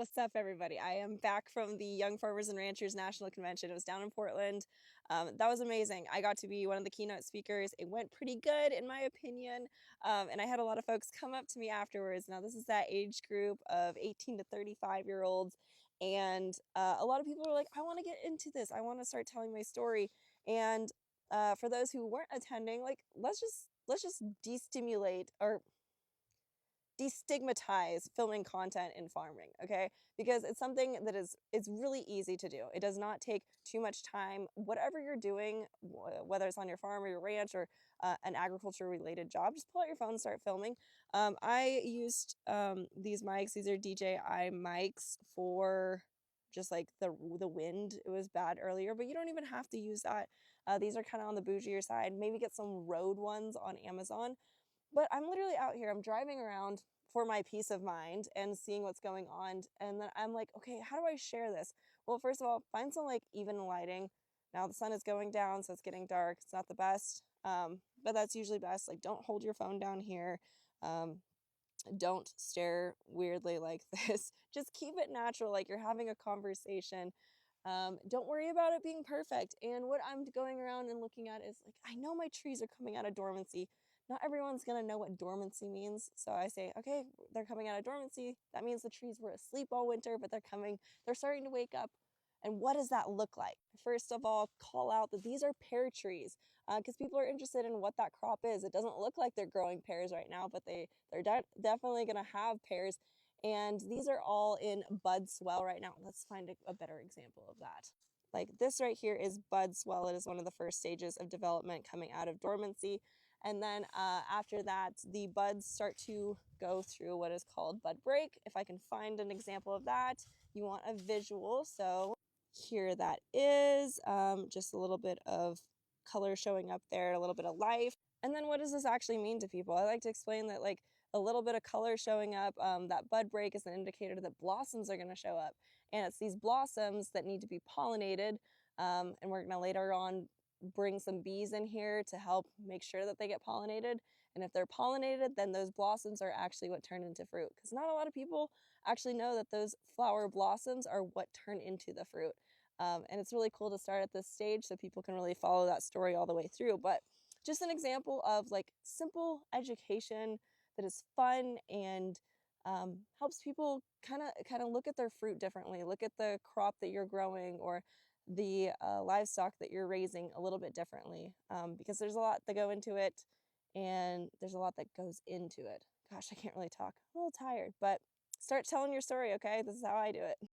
What's up, everybody? I am back from the Young Farmers and Ranchers National Convention. It was down in Portland. That was amazing. I got to be one of the keynote speakers. It went pretty good, in my opinion. And I had a lot of folks come up to me afterwards. Now, this is that age group of 18 to 35-year-olds. And a lot of people are like, I want to get into this. I want to start telling my story. And for those who weren't attending, like, let's just destimulate or destigmatize filming content in farming, okay? Because it's something that it's really easy to do. It does not take too much time. Whatever you're doing, whether it's on your farm or your ranch or an agriculture related job, just pull out your phone and start filming. I used these mics. These are DJI mics for just like the wind. It was bad earlier, but you don't even have to use that. These are kind of on the bougier side. Maybe get some Rode ones on Amazon. But I'm literally out here, I'm driving around for my peace of mind and seeing what's going on. And then I'm like, okay, how do I share this? Well, first of all, find some like even lighting. Now the sun is going down, so it's getting dark. It's not the best, but that's usually best. Like, don't hold your phone down here. Um, don't stare weirdly like this. Just keep it natural, like you're having a conversation. Don't worry about it being perfect. And what I'm going around and looking at is like, I know my trees are coming out of dormancy. Not everyone's gonna know what dormancy means. So I say, okay, they're coming out of dormancy. That means the trees were asleep all winter, but they're starting to wake up. And what does that look like? First of all, call out that these are pear trees because people are interested in what that crop is. It doesn't look like they're growing pears right now, but they're definitely gonna have pears. And these are all in bud swell right now. Let's find a better example of that. Like this right here is bud swell. It is one of the first stages of development coming out of dormancy. And then after that, the buds start to go through what is called bud break. If I can find an example of that, you want a visual. So here that is, just a little bit of color showing up there, a little bit of life. And then what does this actually mean to people? I like to explain that like a little bit of color showing up, that bud break is an indicator that blossoms are going to show up. And it's these blossoms that need to be pollinated. And we're going to later on bring some bees in here to help make sure that they get pollinated. And if they're pollinated, then those blossoms are actually what turn into fruit. Because not a lot of people actually know that those flower blossoms are what turn into the fruit. And it's really cool to start at this stage so people can really follow that story all the way through. But just an example of like simple education that is fun and helps people kind of look at their fruit differently, look at the crop that you're growing or the livestock that you're raising a little bit differently, because there's a lot that go into it and there's a lot that goes into it. Gosh, I can't really talk. I'm a little tired, but start telling your story, okay? This is how I do it.